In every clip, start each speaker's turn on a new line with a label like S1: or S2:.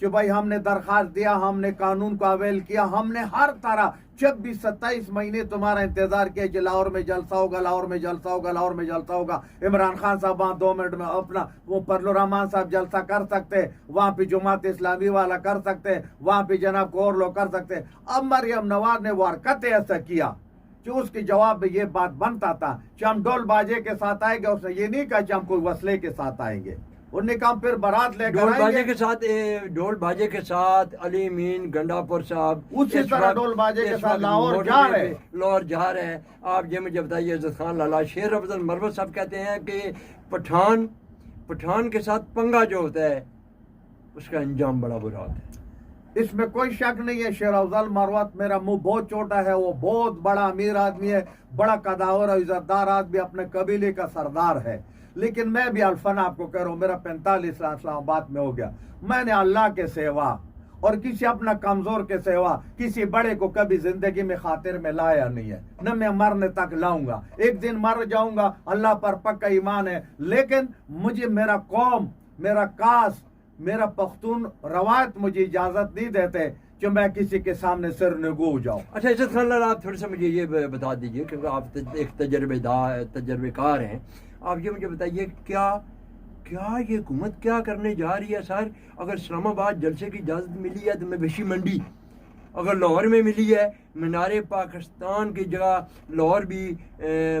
S1: کہ بھائی ہم نے درخواست دیا, ہم نے قانون کو اویل کیا, ہم نے ہر طرح 26-27 مہینے تمہارا انتظار کیا کہ لاہور میں جلسہ ہوگا, لاہور میں جلسہ ہوگا, لاہور میں جلسہ ہوگا. عمران خان صاحب وہاں 2 منٹ میں اپنا وہ پرلو رحمان صاحب جلسہ کر سکتے, وہاں پہ جماعت اسلامی والا کر سکتے, وہاں پہ جناب کو اور لوگ کر سکتے. اب مریم نواز نے وہ حرکت ایسا کیا کہ اس کے جواب میں یہ بات بنتا تھا کہ ہم ڈول باجے کے ساتھ آئیں گے. اس نے یہ نہیں کہا کہ ہم کوئی وسلے کے ساتھ آئیں گے, انہوں نے کہا پھر بارات لے
S2: ڈول
S1: کر
S2: باجے
S1: آئیں گے.
S2: کے ساتھ ڈول باجے کے ساتھ علی امین گنڈاپور صاحب
S1: اسی طرح ڈول باجے کے ساتھ لاہور جا رہے.
S2: لاہور جا رہے ہیں. آپ یہ مجھے بتائیے, عزت خان لالا, شیر افضل مروت صاحب کہتے ہیں کہ پٹھان کے ساتھ پنگا جو ہوتا ہے اس کا انجام بڑا برا ہوتا ہے.
S1: اس میں کوئی شک نہیں ہے. شیر افضل مروت میرا منہ بہت چھوٹا ہے, وہ بہت بڑا امیر آدمی ہے, بڑا قداور اور عزتدار آدمی, اپنے قبیلے کا سردار ہے. لیکن میں بھی الفن آپ کو کہہ رہا ہوں, میرا 45 سال اسلام آباد میں ہو گیا. میں نے اللہ کے سوا اور کسی اپنا کمزور کے سوا کسی بڑے کو کبھی زندگی میں خاطر میں لایا نہیں ہے, نہ میں مرنے تک لاؤں گا. ایک دن مر جاؤں گا, اللہ پر پکا ایمان ہے. لیکن مجھے میرا قوم, میرا کاسٹ, میرا پختون روایت مجھے اجازت نہیں دیتے کہ میں کسی کے سامنے سر نگو جاؤں.
S2: اچھا عزت خان لالا, آپ تھوڑا سا مجھے یہ بتا دیجئے, کیونکہ آپ ایک تجربے کار ہیں, آپ یہ مجھے بتائیے کیا یہ حکومت کیا کرنے جا رہی ہے سر؟ اگر اسلام آباد جلسے کی اجازت ملی ہے تو مویشی منڈی, اگر لاہور میں ملی ہے, مینار پاکستان کی جگہ لاہور بھی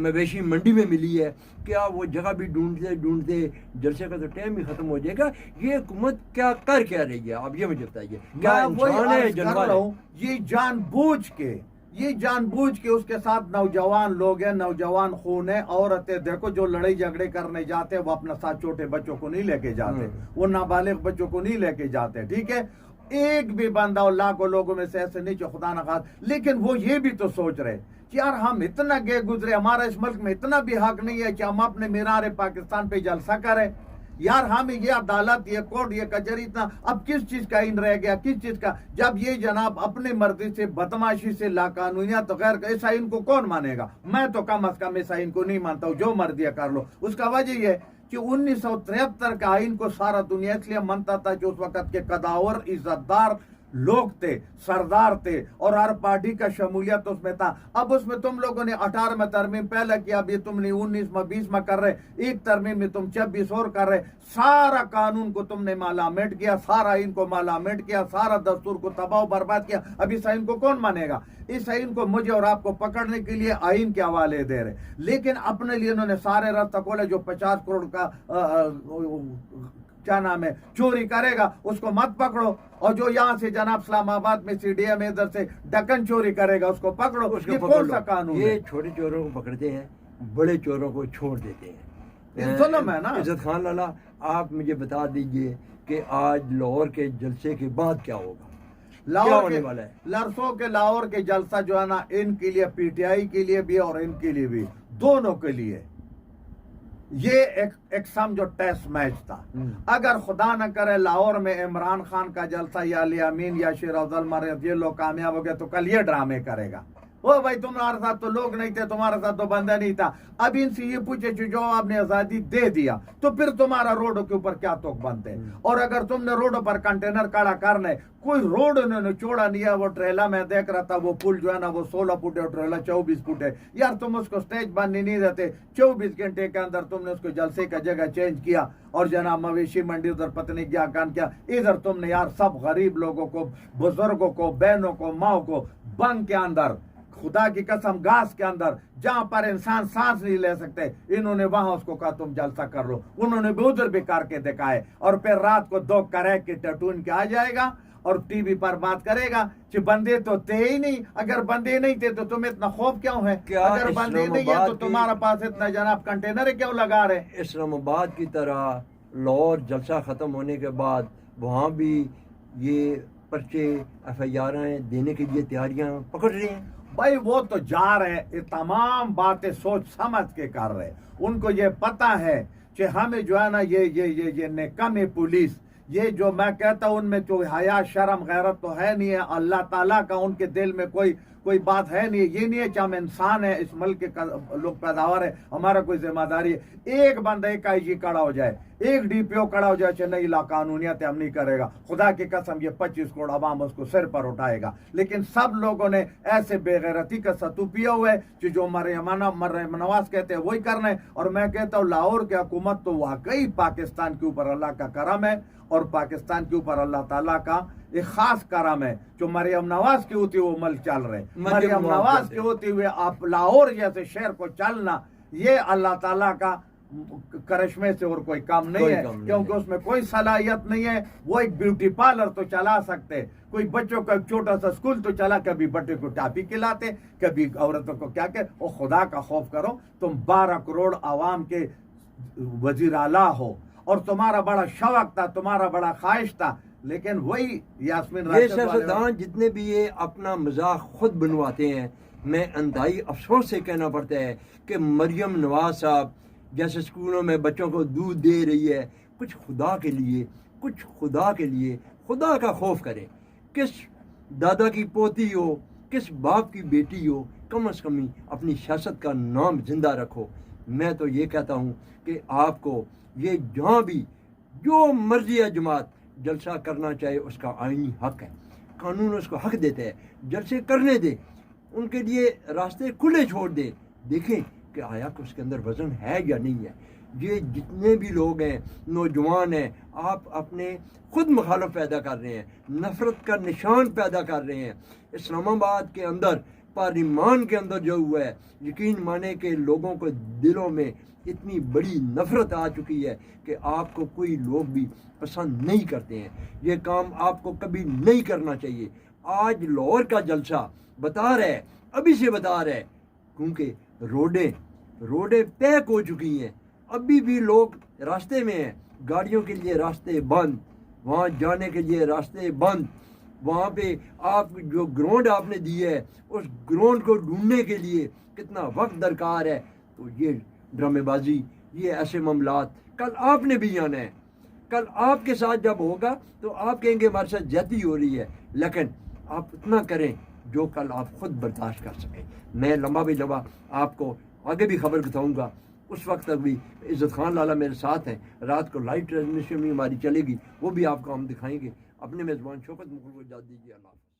S2: مویشی منڈی میں ملی ہے, کیا وہ جگہ بھی ڈھونڈتے جلسے کا تو ٹائم ہی ختم ہو جائے گا؟ یہ حکومت کیا کر رہی ہے, آپ یہ مجھے بتائیے. کیا انسان ہے جانور ہے؟
S1: یہ جان بوجھ کے اس کے ساتھ نوجوان لوگ ہیں, نوجوان خون ہے, عورتیں دیکھو جو لڑائی جھگڑے کرنے جاتے ہیں وہ اپنا ساتھ چھوٹے بچوں کو نہیں لے کے جاتے, وہ نابالغ بچوں کو نہیں لے کے جاتے. ٹھیک ہے, ایک بھی بندہ اور لاکھوں لوگوں میں سے ایسے نہیں جو خدا نہ خواست. لیکن وہ یہ بھی تو سوچ رہے کہ یار ہم اتنا گئے گزرے, ہمارا اس ملک میں اتنا بھی حق نہیں ہے کہ ہم اپنے مینار پاکستان پہ جلسہ کریں. یار ہمیں یہ عدالت, یہ کورٹ, یہ کچہری اتنا اب کس چیز کا ان رہ گیا, کس چیز کا؟ جب یہ جناب اپنی مرضی سے, بدماشی سے, لاقانونیت غیر کا, اس آئین کو کون مانے گا؟ میں تو کم از کم اس آئین کو نہیں مانتا ہوں, جو مرضی کر لو. اس کا وجہ یہ کہ 1973 کا آئین کو سارا دنیا اس لیے مانتا تھا کہ اس وقت کے قداور, عزتدار لوگ تھے, سردار تھے, اور ہر پارٹی کا شمولیت اس میں تھا. اب اس میں تم لوگوں نے 18 ترمیم پہلے کیا, اب یہ تم نے 19 میں 20 میں کر رہے, ایک ترمیم میں تم 26 اور کر رہے. سارا قانون کو تم نے مالامٹ کیا, سارا آئین کو مالامٹ کیا, سارا دستور کو تباہ و برباد کیا. اب اس آئین کو کون مانے گا؟ اس آئین کو مجھے اور آپ کو پکڑنے کے لیے آئین کے حوالے دے رہے, لیکن اپنے لیے انہوں نے سارے راستہ کھولے. جو 50 کروڑ کا کیا نام ہے چوری کرے گا اس کو مت پکڑو, اور جو یہاں سے جناب اسلام آباد میں سی ڈی ایم ادھر سے ڈکن چوری کرے گا اس کو پکڑو. یہ کون سا قانون ہے؟
S2: یہ چھوٹے چوروں کو پکڑتے ہیں, بڑے چوروں کو چھوڑ دیتے ہیں.
S1: ظلم ہے نا.
S2: عزت خان لالا, آپ مجھے بتا دیجئے کہ آج لاہور کے جلسے کے بعد کیا ہوگا؟
S1: لاہور کے لرسوں کے لاہور کے جلسہ جو ہے نا, ان کے لیے, پی ٹی آئی کے لیے بھی اور ان کے لیے بھی, دونوں کے لیے یہ ایک سمجھو ٹیسٹ میچ تھا. اگر خدا نہ کرے لاہور میں عمران خان کا جلسہ یا علی امین یا شیر افضل مروت یہ لوگ کامیاب ہو گئے تو کل یہ ڈرامے کرے گا, وہ بھائی تمہارے ساتھ تو لوگ نہیں تھے, تمہارے ساتھ تو بندہ نہیں تھا. اب ان سے یہ پوچھے جو آپ نے آزادی دے دیا تو پھر تمہارا روڈوں کے اوپر کیا توک بنتے؟ اور اگر تم نے روڈوں پر کنٹینر کھڑا کرنے, کوئی روڈ انہوں نے چوڑا نہیں ہے. وہ ٹریلا میں دیکھ رہا تھا, وہ پل جو ہے نا وہ 16 فٹ ہے, ٹریلا 24 فٹ ہے. یار تم اس کو سٹیج بننے نہیں دیتے, 24 گھنٹے کے اندر تم نے اس کو جلسے کا جگہ چینج کیا, اور جناب مویشی منڈی ادھر پتنی کیا کان کیا, ادھر تم نے یار سب غریب لوگوں کو, بزرگوں کو, بہنوں کو, ماں کو بنک کے اندر, خدا کی قسم گاس کے اندر جہاں پر انسان سانس نہیں لے سکتے, انہوں نے وہاں اس کو کہا تم جلسہ کر لو. انہوں نے بھی ادھر بھی کر کے دکھائے, اور پھر رات کو 2 کریک کے ٹٹون کے آ جائے گا اور ٹی وی پر بات کرے گا کہ بندے تو تھے ہی نہیں. اگر بندے نہیں تھے تو تم اتنا خوف کیوں ہے؟ اگر بندے نہیں ہے تو تمہارا پاس اتنا جناب کنٹینر کیوں لگا رہے؟
S2: اسلام آباد کی طرح لاہور جلسہ ختم ہونے کے بعد وہاں بھی یہ پرچے FIR دینے کے لیے تیاریاں پکڑ رہے ہیں.
S1: بھائی وہ تو جا رہے ہیں, یہ تمام باتیں سوچ سمجھ کے کر رہے. ان کو یہ پتا ہے کہ ہمیں جو ہے نا یہ نکم پولیس, یہ جو میں کہتا ہوں ان میں جو حیا شرم غیرت تو ہے نہیں ہے. اللہ تعالیٰ کا ان کے دل میں کوئی کوئی بات ہے نہیں. یہ نہیں ہے کہ ہم انسان ہیں, اس ملک کے لوگ پیداوار ہے, ہمارا کوئی ذمہ داری ہے. ایک بندہ ایک آئی جی کھڑا ہو جائے, ایک ڈی پی او کھڑا ہو جائے کہ نہیں لاقانونیت ہم نہیں کرے گا, خدا کی قسم یہ 25 کروڑ عوام اس کو سر پر اٹھائے گا. لیکن سب لوگوں نے ایسے بے غیرتی کا ستو پیا ہوا ہے کہ جو مریم نواز کہتے ہیں وہی کرنا ہے. اور میں کہتا ہوں لاہور کی حکومت تو واقعی پاکستان کے اوپر اللہ کا کرم ہے, اور پاکستان کے اوپر اللہ تعالیٰ کا ایک خاص کرم ہے جو مریم نواز کے ہوتے ہوئے ملک چل رہے. مریم نواز کے ہوتے ہوئے آپ لاہور جیسے شہر کو چلنا, یہ اللہ تعالیٰ کا کرشمے سے اور کوئی کام نہیں ہے, کیونکہ اس میں کوئی صلاحیت نہیں ہے. وہ ایک بیوٹی پارلر تو چلا سکتے, کوئی بچوں کا چھوٹا سا اسکول تو چلا, کبھی بچے کو ٹاپی کھلاتے, کبھی عورتوں کو کیا کہ او خدا کا خوف کرو. تم 12 کروڑ عوام کے وزیر اعلیٰ ہو, اور تمہارا بڑا شوق تھا, تمہارا بڑا خواہش تھا, لیکن وہی یاسمین
S2: یہ سیاستدان جتنے بھی یہ اپنا مذاق خود بنواتے ہیں, میں انتہائی افسوس سے کہنا پڑتا ہے کہ مریم نواز صاحب جیسے اسکولوں میں بچوں کو دودھ دے رہی ہے, کچھ خدا کے لیے, کچھ خدا کے لیے خدا کا خوف کریں. کس دادا کی پوتی ہو, کس باپ کی بیٹی ہو, کم از کم اپنی سیاست کا نام زندہ رکھو. میں تو یہ کہتا ہوں کہ آپ کو یہ جہاں بھی جو مرضی ہے جماعت جلسہ کرنا چاہے, اس کا آئینی حق ہے, قانون اس کو حق دیتا ہے, جلسے کرنے دے, ان کے لیے راستے کھلے چھوڑ دے. دیکھیں کہ آیا کہ اس کے اندر وزن ہے یا نہیں ہے. یہ جتنے بھی لوگ ہیں, نوجوان ہیں, آپ اپنے خود مخالف پیدا کر رہے ہیں, نفرت کا نشان پیدا کر رہے ہیں. اسلام آباد کے اندر, پارلیمان کے اندر جو ہوا ہے, یقین مانے کہ لوگوں کو دلوں میں اتنی بڑی نفرت آ چکی ہے کہ آپ کو کوئی لوگ بھی پسند نہیں کرتے ہیں. یہ کام آپ کو کبھی نہیں کرنا چاہیے. آج لاہور کا جلسہ بتا رہے, ابھی سے بتا رہے, کیونکہ روڈیں پیک ہو چکی ہیں, ابھی بھی لوگ راستے میں ہیں, گاڑیوں کے لیے راستے بند, وہاں جانے کے لیے راستے بند. وہاں پہ آپ جو گراؤنڈ آپ نے دی ہے, اس گراؤنڈ کو ڈھونڈنے کے لیے کتنا وقت درکار ہے. تو یہ ڈرامے بازی, یہ ایسے معاملات کل آپ نے بھی آنا ہے. کل آپ کے ساتھ جب ہوگا تو آپ کہیں گے ہمارے ساتھ زیادتی ہو رہی ہے, لیکن آپ اتنا کریں جو کل آپ خود برداشت کر سکیں. میں لمبا بھی لمبا آپ کو آگے بھی خبر بتاؤں گا. اس وقت تک بھی عزت خان لالا میرے ساتھ ہیں. رات کو لائیو ٹرانسمیشن بھی ہماری چلے گی, وہ بھی آپ کو ہم دکھائیں گے. اپنے میزبان شوکت مغل کو اجازت دیجیے. اللہ حافظ.